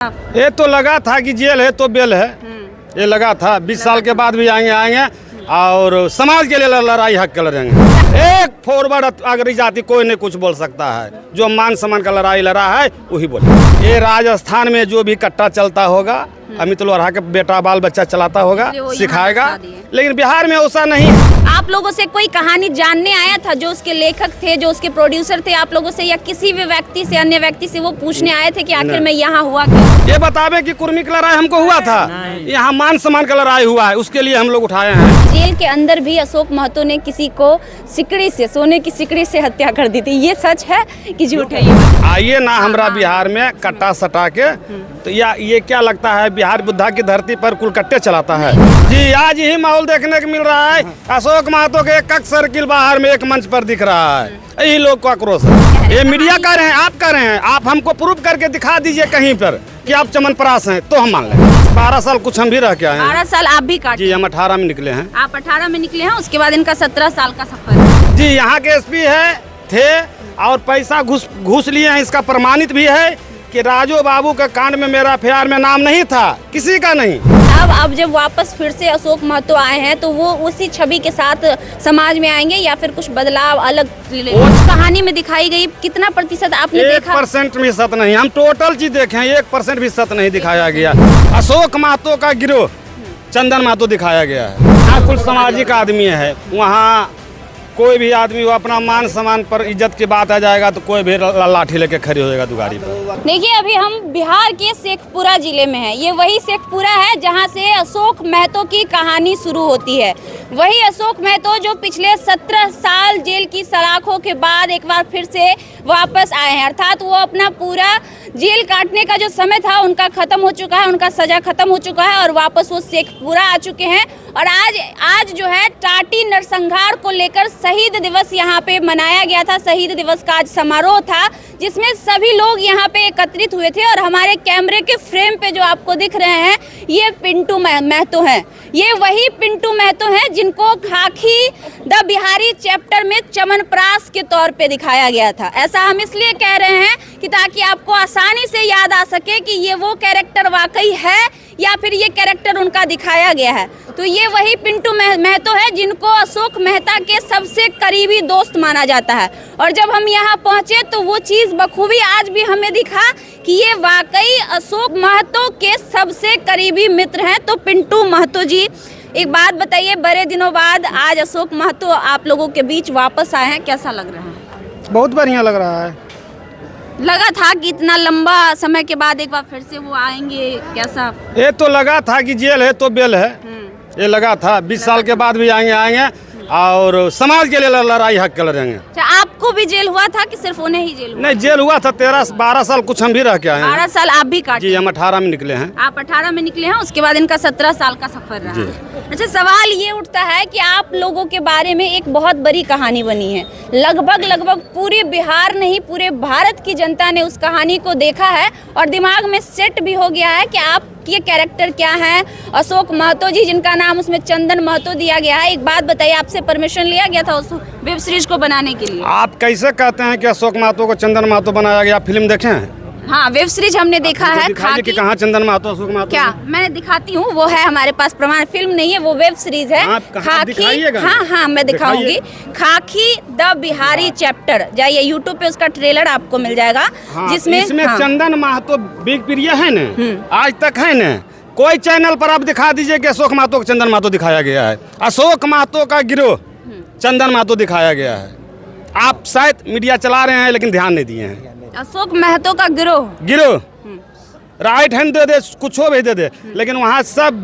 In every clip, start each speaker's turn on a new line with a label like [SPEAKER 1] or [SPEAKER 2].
[SPEAKER 1] ये तो लगा था कि जेल है तो बेल है, ये लगा था। 20 साल के बाद भी आएंगे और समाज के लिए लड़ाई हक के लड़ेंगे। एक फॉरवर्ड अगर जाति कोई नहीं कुछ बोल सकता है, जो मान सम्मान का लड़ाई लड़ा है वही बोले। ये राजस्थान में जो भी कट्टा चलता होगा, अमित लोढ़ा के बेटा बाल बच्चा चलाता होगा, सिखाएगा, लेकिन बिहार में ऐसा नहीं।
[SPEAKER 2] आप लोगों से कोई कहानी जानने आया था, जो उसके लेखक थे, जो उसके प्रोड्यूसर थे, आप लोगों से या किसी भी व्यक्ति से, अन्य व्यक्ति से वो पूछने आए थे कि आखिर में यहाँ हुआ क्या?
[SPEAKER 1] ये बतावे कि कुर्मी की लड़ाई हमको हुआ था, यहाँ मान सम्मान का लड़ाई हुआ है, उसके लिए हम लोग उठाए हैं।
[SPEAKER 2] जेल के अंदर भी अशोक महतो ने किसी को सिकड़ी से, सोने की सिकड़ी से हत्या कर दी थी, ये सच है कि झूठ है?
[SPEAKER 1] आइए ना हमारा बिहार में कट्टा सटा के, तो या ये क्या लगता है बिहार बुद्धा की धरती पर कुल कट्टे चलाता है? जी आज यही माहौल देखने को मिल रहा है। अशोक महतो के एक सर्किल बाहर में एक मंच पर दिख रहा है, यही लोग को आक्रोश है। ये मीडिया कर रहे हैं, आप कर रहे हैं, आप हमको प्रूफ करके दिखा दीजिए कहीं पर कि आप चमनप्रास हैं तो हम मान लें। 12 साल कुछ हम भी रह के आए हैं।
[SPEAKER 2] 12 साल आप भी काटे?
[SPEAKER 1] जी हम 18 में निकले हैं।
[SPEAKER 2] आप 18 में निकले हैं, उसके बाद इनका 17 साल का सफर है।
[SPEAKER 1] जी यहाँ के एसपी है थे और पैसा घूस लिए हैं, इसका प्रमाणित भी है कि राजू बाबू के कांड में मेरा एफआईआर में नाम नहीं था, किसी का नहीं।
[SPEAKER 2] अब जब वापस फिर से अशोक महतो आए हैं तो वो उसी छवि के साथ समाज में आएंगे या फिर कुछ बदलाव अलग कहानी में दिखाई गई? कितना प्रतिशत आपने देखा?
[SPEAKER 1] 1% भी सत नहीं, हम टोटल चीज देखे हैं, 1% भी सत नहीं दिखाया गया। अशोक महतो का गिरोह चंदन महतो दिखाया गया है। यहाँ कुल सामाजिक आदमी है, वहाँ कोई भी आदमी वो अपना मान सम्मान पर इज्जत की बात आ जाएगा तो कोई भी लाठी लेके खड़ी हो जाएगा दुगारी पर।
[SPEAKER 2] देखिए अभी हम बिहार के शेखपुरा जिले में हैं। ये वही शेखपुरा है जहां से अशोक महतो की कहानी शुरू होती है। वही अशोक महतो जो पिछले 17 साल जेल की सलाखों के बाद एक बार फिर से वापस आए हैं, अर्थात वो अपना पूरा जेल काटने का जो समय था उनका खत्म हो चुका है, उनका सजा खत्म हो चुका है और वापस वो शेखपुरा आ चुके हैं। और आज जो है टाटी नरसंहार को लेकर शहीद दिवस यहाँ पे मनाया गया था। शहीद दिवस का आज समारोह था जिसमें सभी लोग यहाँ पे एकत्रित हुए थे। और हमारे कैमरे के फ्रेम पे जो आपको दिख रहे हैं ये पिंटू महतो हैं। ये वही पिंटू महतो हैं जिनको खाकी द बिहारी चैप्टर में चमनप्रास के तौर पे दिखाया गया था। ऐसा हम इसलिए कह रहे हैं कि ताकि आपको आसानी से याद आ सके कि ये वो कैरेक्टर वाकई है या फिर ये कैरेक्टर उनका दिखाया गया है। तो ये वही पिंटू महतो है जिनको अशोक मेहता के सबसे करीबी दोस्त माना जाता है। और जब हम यहाँ पहुँचे तो वो चीज़ बखूबी आज भी हमें दिखा कि ये वाकई अशोक महतो के सबसे करीबी मित्र हैं। तो पिंटू महतो जी, एक बात बताइए, बड़े दिनों बाद आज अशोक महतो आप लोगों के बीच वापस आए हैं, कैसा लग रहा है?
[SPEAKER 1] बहुत बढ़िया लग रहा है।
[SPEAKER 2] लगा था कि इतना लंबा समय के बाद एक बार फिर से वो आएंगे, कैसा?
[SPEAKER 1] ये तो लगा था कि जेल है तो बेल है, ये लगा था। 20 साल के बाद भी आएंगे और समाज के लिए लड़ाई हक के लड़ेंगे।
[SPEAKER 2] आपको भी जेल हुआ था कि सिर्फ उन्हें ही जेल हुआ?
[SPEAKER 1] नहीं, जेल हुआ था 12 साल कुछ हम भी रह के आए हैं।
[SPEAKER 2] 12 साल आप भी काटे?
[SPEAKER 1] जी हम 18 में निकले हैं।
[SPEAKER 2] आप 18 में निकले हैं, उसके बाद इनका 17 साल का सफर रहा। अच्छा, सवाल ये उठता है कि आप लोगों के बारे में एक बहुत बड़ी कहानी बनी है। लगभग पूरे बिहार नहीं पूरे भारत की जनता ने उस कहानी को देखा है और दिमाग में सेट भी हो गया है कि आप ये कैरेक्टर क्या है। अशोक महतो जी जिनका नाम उसमें चंदन महतो दिया गया है। एक बात बताइए, आपसे परमिशन लिया गया था उस वेब सीरीज को बनाने के लिए?
[SPEAKER 1] आप कैसे कहते हैं कि अशोक महतो को चंदन महतो बनाया गया? फिल्म देखे हैं?
[SPEAKER 2] हाँ, वेब सीरीज हमने देखा है।
[SPEAKER 1] खाकी कहाँ चंदन महतो अशोक महतो?
[SPEAKER 2] क्या मैं दिखाती हूँ, वो है हमारे पास प्रमाण। फिल्म नहीं है, वो वेब सीरीज है। खाकी, हाँ मैं दिखाऊंगी। खाकी द बिहारी चैप्टर, जाइए यूट्यूब पे उसका ट्रेलर आपको मिल जाएगा। जिसमें
[SPEAKER 1] चंदन महतो बिग प्रिय है न, आज तक है न। कोई चैनल पर आप दिखा दीजिए कि अशोक महतो को चंदन महतो दिखाया गया है। अशोक महतो का गिरोह चंदन महतो दिखाया गया है। आप शायद मीडिया चला रहे हैं लेकिन ध्यान नहीं दिए हैं।
[SPEAKER 2] अशोक महतो का गिरोह
[SPEAKER 1] राइट हैंड दे दे, कुछ भी दे दे, लेकिन वहाँ सब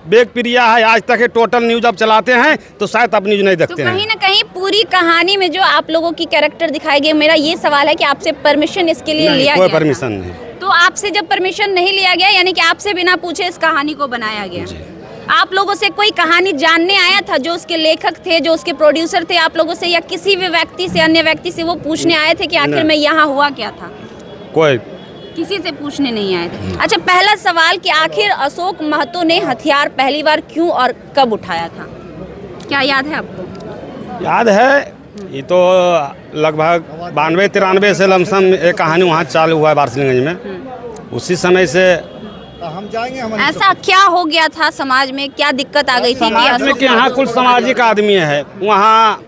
[SPEAKER 1] बेग प्रिया है। आज तक है टोटल न्यूज आप चलाते हैं तो शायद आप न्यूज नहीं देखते हैं।
[SPEAKER 2] कहीं ना कहीं पूरी कहानी में जो आप लोगों की कैरेक्टर दिखाई गई, मेरा ये सवाल है कि आपसे परमिशन इसके लिए लिया गया?
[SPEAKER 1] कोई परमिशन नहीं।
[SPEAKER 2] तो आपसे जब परमिशन नहीं लिया गया, यानी कि आपसे बिना पूछे इस कहानी को बनाया गया? आप लोगों से कोई कहानी जानने आया था, जो उसके लेखक थे, जो उसके प्रोड्यूसर थे, आप लोगों से या किसी भी व्यक्ति से, अन्य व्यक्ति से वो पूछने आए थे कि आखिर में यहाँ हुआ क्या था? कोई किसी से पूछने नहीं आए थे। अच्छा, पहला सवाल कि आखिर अशोक महतो ने हथियार पहली बार क्यों और कब उठाया था, क्या याद है आपको?
[SPEAKER 1] याद है, ये तो लगभग 92-93 से लमसम एक कहानी वहाँ चालू हुआ है वारसिंगगंज में। उसी समय से
[SPEAKER 3] हम जाएंगे। हम
[SPEAKER 2] ऐसा क्या हो गया था समाज में, क्या दिक्कत आ गई थी कि
[SPEAKER 1] समाज में
[SPEAKER 2] अशोक
[SPEAKER 1] कि यहाँ कुल सामाजिक आदमी है, वहाँ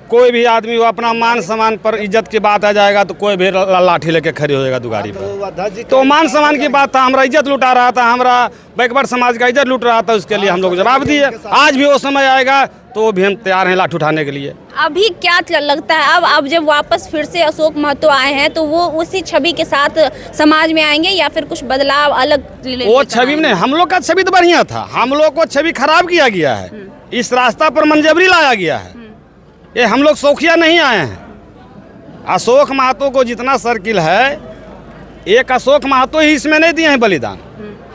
[SPEAKER 1] कोई भी आदमी वो अपना मान सम्मान पर इज्जत की बात आ जाएगा तो कोई भी लाठी लेके खड़ी हो जाएगा दुगारी पर। तो मान सम्मान की बात था, हमारा इज्जत लुटा रहा था, हमारा बैकवर्ड समाज का इज्जत लूट रहा था, उसके लिए हम लोग जवाब दिए। आज भी वो समय आएगा तो भी हम तैयार हैं लाठी उठाने के लिए।
[SPEAKER 2] अभी क्या लगता है, अब जब वापस फिर से अशोक महतो आए हैं तो वो उसी छवि के साथ समाज में आएंगे या फिर कुछ बदलाव अलग
[SPEAKER 1] वो छवि में नहीं, हम लोग का छवि तो बढ़िया था, हम लोग को छवि खराब किया गया है, इस रास्ता पर मंजबरी लाया गया है। ये हम लोग शौकिया नहीं आए हैं। अशोक महतो को जितना सर्किल है, एक अशोक महतो ही इसमें नहीं दिए हैं बलिदान,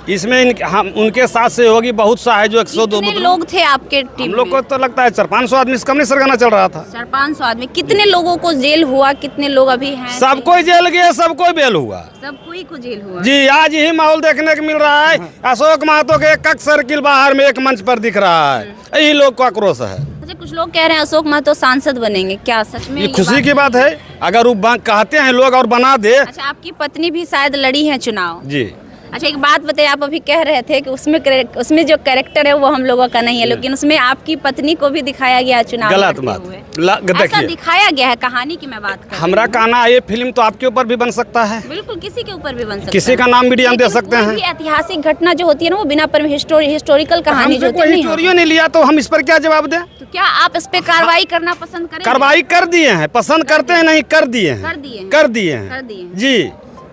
[SPEAKER 1] इसमें हम उनके साथ सहयोगी बहुत सा है जो 102
[SPEAKER 2] लोग थे आपके टीम
[SPEAKER 1] हम लोग को तो लगता है 400-500 आदमी से कम नहीं सरगना चल रहा था।
[SPEAKER 2] 400-500 आदमी। कितने लोगों को जेल हुआ, कितने लोग अभी हैं?
[SPEAKER 1] सबको जेल गए, सबको बेल हुआ,
[SPEAKER 2] सबको ही को जेल हुआ
[SPEAKER 1] जी। आज यही माहौल देखने को मिल रहा है, अशोक महतो के एक सर्किल बाहर में एक मंच पर दिख रहा है, यही लोग को आक्रोश है।
[SPEAKER 2] अच्छा, कुछ लोग कह रहे हैं अशोक महतो सांसद बनेंगे, क्या सच में
[SPEAKER 1] ये खुशी की बात है अगर वो कहते हैं लोग और बना दे।
[SPEAKER 2] अच्छा, आपकी पत्नी भी शायद लड़ी है चुनाव
[SPEAKER 1] जी।
[SPEAKER 2] अच्छा, एक बात बताइए, आप अभी कह रहे थे कि उसमें जो कैरेक्टर है वो हम लोगों का नहीं है, लेकिन उसमें आपकी पत्नी को भी दिखाया गया चुनाव
[SPEAKER 1] गलत बात
[SPEAKER 2] ऐसा दिखाया गया है। कहानी की मैं बात कर रही हूं।
[SPEAKER 1] हमारा कहना है ये फिल्म तो आपके ऊपर भी बन सकता है,
[SPEAKER 2] बिल्कुल किसी के ऊपर भी बन सकता है,
[SPEAKER 1] किसी का नाम मीडिया में दे सकते हैं।
[SPEAKER 2] ऐतिहासिक घटना जो होती है ना वो बिना पर हिस्टोरिकल कहानी जो होती है
[SPEAKER 1] हिस्टोरियो ने लिया तो हम इस पर क्या जवाब दें?
[SPEAKER 2] तो क्या आप इस पे कार्रवाई करना पसंद करें?
[SPEAKER 1] कार्रवाई कर दिए हैं, पसंद करते हैं नहीं, कर दिए हैं, कर दिए हैं जी।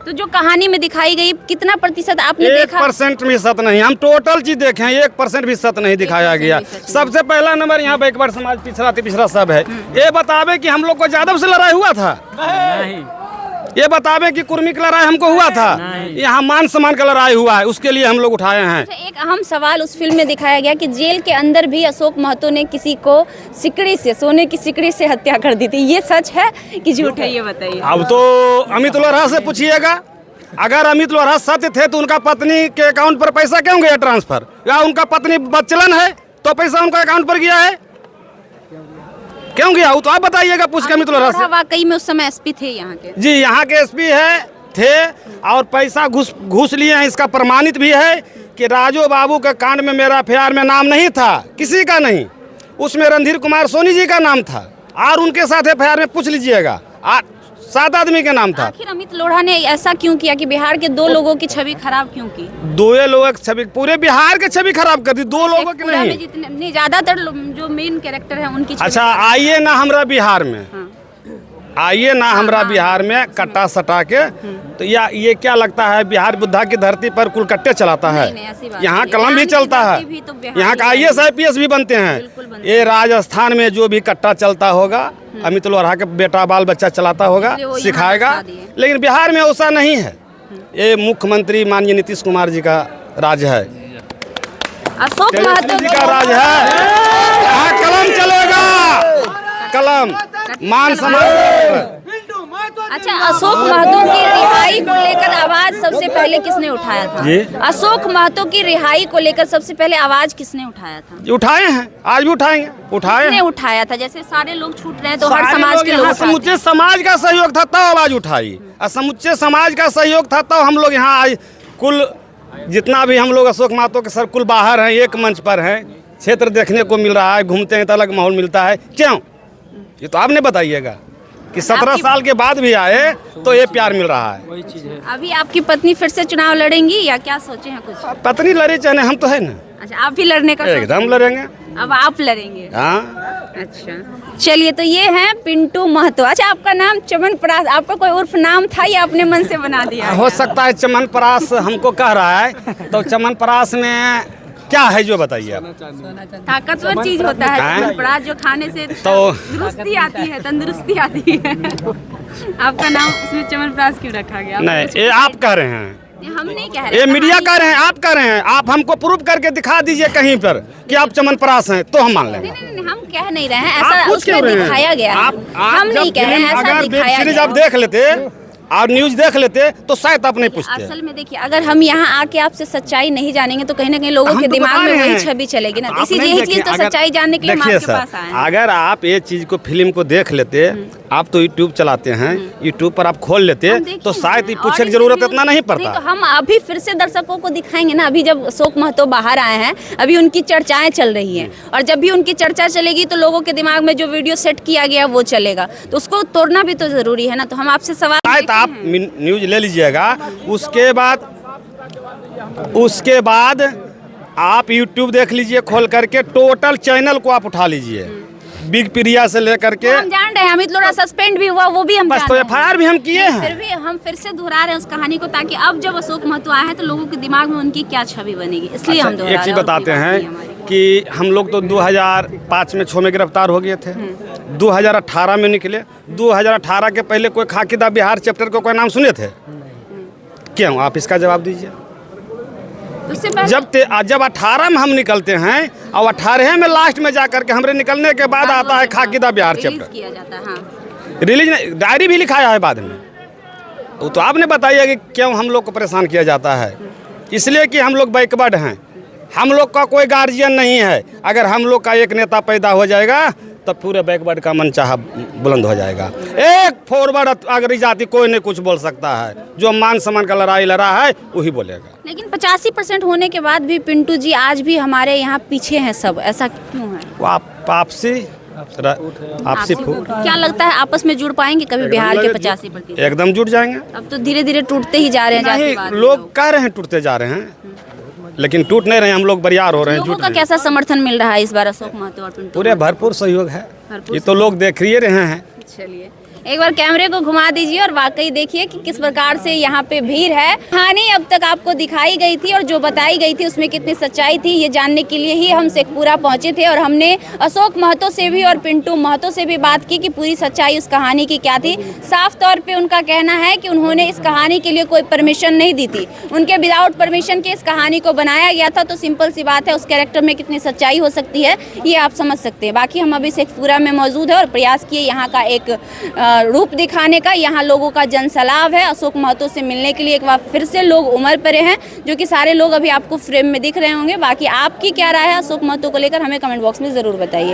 [SPEAKER 2] तो जो कहानी में दिखाई गई कितना प्रतिशत आपने देखा?
[SPEAKER 1] 1% भी सत नहीं, हम टोटल चीज देखे हैं, 1% भी सत नहीं दिखाया गया। सबसे पहला नंबर यहाँ बैकवर्ड समाज पिछड़ा सब है। ये बतावे कि हम लोग को यादव से लड़ाई हुआ था, ये बतावे कि कुर्मी की लड़ाई हमको हुआ था, यहाँ मान सम्मान का लड़ाई हुआ है, उसके लिए हम लोग उठाए हैं।
[SPEAKER 2] एक अहम सवाल उस फिल्म में दिखाया गया कि जेल के अंदर भी अशोक महतो ने किसी को सिकड़ी से, सोने की सिकड़ी से हत्या कर दी थी, ये सच है कि झूठ है, ये बताइए।
[SPEAKER 1] अब तो अमित लोहरा से पूछिएगा, अगर अमित लोहरा सत्य थे तो उनका पत्नी के अकाउंट पर पैसा क्यों गया ट्रांसफर, या उनका पत्नी बच्चलन है तो पैसा उनका अकाउंट पर गया है, क्यों गया? तो आप बताइएगा पूछ के अमित लोहरा से।
[SPEAKER 2] वाकई में उस समय एसपी थे यहाँ के?
[SPEAKER 1] जी, यहाँ के एसपी थे और पैसा घूस लिए हैं। इसका प्रमाणित भी है कि राजू बाबू के कांड में मेरा एफआईआर में नाम नहीं था, किसी का नहीं, उसमें रणधीर कुमार सोनी जी का नाम था, और उनके साथ एफआईआर में पूछ लीजिएगा 7 आदमी के नाम था।
[SPEAKER 2] आखिर अमित लोढ़ा ने ऐसा क्यों किया कि बिहार के 2 लोगों की छवि खराब क्यों की?
[SPEAKER 1] 2 लोगों की छवि, पूरे बिहार की छवि खराब कर दी, 2 लोगों की नहीं।
[SPEAKER 2] जितने ज्यादातर जो मेन कैरेक्टर है उनकी छवि।
[SPEAKER 1] अच्छा, आइए ना हमरा बिहार में, आइए ना हमरा बिहार में कट्टा सटा के, तो ये क्या लगता है बिहार बुद्धा की धरती पर कुल कट्टे चलाता है? यहाँ कलम भी चलता है, यहाँ का IAS IPS भी बनते हैं। ये राजस्थान में जो भी कट्टा चलता होगा अमित लोहरा के बेटा बाल बच्चा चलाता होगा, सिखाएगा, लेकिन बिहार में ऐसा नहीं है। ये मुख्यमंत्री माननीय नीतीश कुमार जी का राज है,
[SPEAKER 2] अशोक महतो
[SPEAKER 1] जी का राज है, यहाँ कलम चलेगा, कलम मान सम्मान।
[SPEAKER 2] अच्छा, अशोक महतो की रिहाई को लेकर आवाज सबसे पहले किसने उठाया था?
[SPEAKER 1] जी?
[SPEAKER 2] अशोक महतो की रिहाई को लेकर सबसे पहले आवाज किसने उठाया था?
[SPEAKER 1] उठाए हैं, आज भी उठाएंगे,
[SPEAKER 2] किसने उठाया था? जैसे सारे लोग छूट रहे हैं तो हर समाज के लोग,
[SPEAKER 1] समुच्चय समाज का सहयोग था तब आवाज उठाई, और समुच्चय समाज का सहयोग था तब हम लोग यहाँ आए। कुल जितना भी हम लोग अशोक महतो के सर कुल बाहर हैं, एक मंच पर हैं, क्षेत्र देखने को मिल रहा है, घूमते हैं तो अलग माहौल मिलता है। क्यों? ये तो आपने बताइएगा कि 17 साल के बाद भी आए तो ये प्यार मिल रहा है।
[SPEAKER 3] वही चीज है।
[SPEAKER 2] अभी आपकी पत्नी फिर से चुनाव लड़ेंगी या क्या सोचे हैं कुछ?
[SPEAKER 1] पत्नी लड़े चाहे हम तो है ना।
[SPEAKER 2] अच्छा, आप भी लड़ने का
[SPEAKER 1] एकदम लड़ेंगे।
[SPEAKER 2] अब आप लड़ेंगे?
[SPEAKER 1] हाँ।
[SPEAKER 2] अच्छा, चलिए, तो ये हैं पिंटू महतो। अच्छा, आपका नाम चमनपरास, आपका कोई उर्फ नाम था या अपने मन से बना दिया?
[SPEAKER 1] हो सकता है चमनपरास हमको कह रहा है, तो चमनपरास में क्या है जो बताइए आप?
[SPEAKER 2] ताकतवर चीज होता है चमनप्राश, जो खाने से
[SPEAKER 1] तो
[SPEAKER 2] तंदुरुस्ती आती है, तंदुरुस्ती आती है। आपका नाम उसमें चमनप्राश क्यों रखा गया?
[SPEAKER 1] नहीं, ये आप कह रहे हैं,
[SPEAKER 2] हम नहीं कह रहे,
[SPEAKER 1] ये मीडिया कह रहे हैं, आप कह रहे हैं। आप हमको प्रूफ करके दिखा दीजिए कहीं पर कि आप चमनपरास हैं तो हम मान लेंगे।
[SPEAKER 2] नहीं, हम कह नहीं रहे हैं, ऐसा उसमें दिखाया गया है। हम नहीं कह रहे हैं, ऐसा दिखाया
[SPEAKER 1] सीरीज
[SPEAKER 2] गया।
[SPEAKER 1] आप देख लेते और न्यूज देख लेते तो शायद आप नहीं पूछते।
[SPEAKER 2] असल में देखिए, अगर हम यहाँ आके आपसे सच्चाई नहीं जानेंगे तो कहीं ना कहीं लोगों
[SPEAKER 1] हम
[SPEAKER 2] के
[SPEAKER 1] तो
[SPEAKER 2] दिमाग
[SPEAKER 1] बता
[SPEAKER 2] में
[SPEAKER 1] रहे
[SPEAKER 2] वही
[SPEAKER 1] हैं।
[SPEAKER 2] छवि चलेगी ना।
[SPEAKER 1] आप
[SPEAKER 2] इसीलिए
[SPEAKER 1] नहीं
[SPEAKER 2] यही चीज
[SPEAKER 1] देखिए,
[SPEAKER 2] तो सच्चाई जानने के लिए हम
[SPEAKER 1] देखिए
[SPEAKER 2] आपके
[SPEAKER 1] सर,
[SPEAKER 2] पास आए हैं।
[SPEAKER 1] अगर आप ये चीज को फिल्म को देख लेते, आप तो यूट्यूब चलाते हैं, यूट्यूब पर आप खोल लेते
[SPEAKER 2] हम देखिए
[SPEAKER 1] तो शायद ये
[SPEAKER 2] ना,
[SPEAKER 1] पूछने
[SPEAKER 2] और
[SPEAKER 1] की जरूरत
[SPEAKER 2] interview-
[SPEAKER 1] इतना नहीं पड़ता।
[SPEAKER 2] तो हम अभी फिर से दर्शकों को दिखाएंगे ना। अभी जब अशोक महतो बाहर आए हैं, अभी उनकी चर्चाएं चल रही हैं, और जब भी उनकी चर्चा चलेगी तो लोगों के दिमाग में जो वीडियो सेट किया गया वो चलेगा, तो उसको तोड़ना भी तो जरूरी है ना। तो हम आपसे सवाल
[SPEAKER 1] शायद आप न्यूज ले लीजिएगा, उसके बाद आप यूट्यूब देख लीजिए खोल करके, टोटल चैनल को आप उठा लीजिए, बिग प्रिया से लेकर के।
[SPEAKER 2] हम जान रहे हैं, अमित लोढ़ा सस्पेंड भी हुआ, वो भी हम
[SPEAKER 1] बस
[SPEAKER 2] जान
[SPEAKER 1] तो
[SPEAKER 2] रहे हैं।
[SPEAKER 1] FIR भी हम किए
[SPEAKER 2] फिर
[SPEAKER 1] हैं।
[SPEAKER 2] भी हम फिर से दोहरा रहे हैं उस कहानी को, ताकि अब जब अशोक महतो आए हैं तो लोगों के दिमाग में उनकी क्या छवि बनेगी, इसलिए हम दोहरा
[SPEAKER 1] एक
[SPEAKER 2] रहे
[SPEAKER 1] चीज
[SPEAKER 2] हैं।
[SPEAKER 1] बताते हैं कि हम लोग तो 2005 में 6 में गिरफ्तार हो गए थे, 2018 में निकले। 2018 के पहले कोई खाकीदा बिहार चैप्टर को कोई नाम सुने थे? क्यों? आप इसका जवाब दीजिए।
[SPEAKER 2] उससे पहले
[SPEAKER 1] जब 18 में हम निकलते हैं और 18 में लास्ट में जा करके हमरे निकलने के बाद आता है खाकीदा बिहार
[SPEAKER 2] रिलीज
[SPEAKER 1] चैप्टर।
[SPEAKER 2] किया जाता है। हाँ।
[SPEAKER 1] रिलीज नहीं, डायरी भी लिखाया है बाद में। वो तो आपने बताइए कि क्यों हम लोग को परेशान किया जाता है? इसलिए कि हम लोग बैकवर्ड हैं, हम लोग का कोई गार्जियन नहीं है। अगर हम लोग का एक नेता पैदा हो जाएगा तब पूरे बैकवर्ड का मनचाहा बुलंद हो जाएगा। एक फॉरवर्ड अगर जाति कोई नहीं कुछ बोल सकता है, जो मान सम्मान का लड़ाई लड़ा है वही बोलेगा।
[SPEAKER 2] लेकिन 85% होने के बाद भी पिंटू जी आज भी हमारे यहाँ पीछे हैं सब, ऐसा क्यों है?
[SPEAKER 1] वो आपसी फूट
[SPEAKER 2] क्या लगता है आपस में जुड़ पाएंगे कभी बिहार के 85%?
[SPEAKER 1] एकदम जुट जाएंगे।
[SPEAKER 2] अब तो धीरे धीरे टूटते ही जा रहे हैं
[SPEAKER 1] नहीं,
[SPEAKER 2] जातिवाद।
[SPEAKER 1] लोग कह रहे हैं टूटते जा रहे हैं, लेकिन टूट नहीं रहे हैं। हम लोग बरियार हो रहे हैं,
[SPEAKER 2] लोगों
[SPEAKER 1] जुट
[SPEAKER 2] का
[SPEAKER 1] रहे हैं।
[SPEAKER 2] कैसा समर्थन मिल रहा है इस बार अशोक महतो और पिंटू?
[SPEAKER 1] पूरे भरपूर सहयोग है,
[SPEAKER 2] भरपूर
[SPEAKER 1] ये तो लोग देख ही रहे हैं।
[SPEAKER 2] चलिए एक बार कैमरे को घुमा दीजिए और वाकई देखिए कि किस प्रकार से यहाँ पे भीड़ है। कहानी अब तक आपको दिखाई गई थी और जो बताई गई थी उसमें कितनी सच्चाई थी, ये जानने के लिए ही हम शेखपुरा पहुंचे थे, और हमने अशोक महतो से भी और पिंटू महतो से भी बात की कि पूरी सच्चाई उस कहानी की क्या थी। साफ तौर पे उनका कहना है कि उन्होंने इस कहानी के लिए कोई परमिशन नहीं दी थी, उनके विदाउट परमिशन के इस कहानी को बनाया गया था। तो सिंपल सी बात है, उस कैरेक्टर में कितनी सच्चाई हो सकती है ये आप समझ सकते हैं। बाकी हम अभी शेखपुरा में मौजूद है और प्रयास किए यहाँ का एक रूप दिखाने का। यहाँ लोगों का जनसैलाब है अशोक महतो से मिलने के लिए। एक बार फिर से लोग उमड़ पड़े हैं, जो कि सारे लोग अभी आपको फ्रेम में दिख रहे होंगे। बाकी आपकी क्या राय है अशोक महतो को लेकर, हमें कमेंट बॉक्स में ज़रूर बताइए।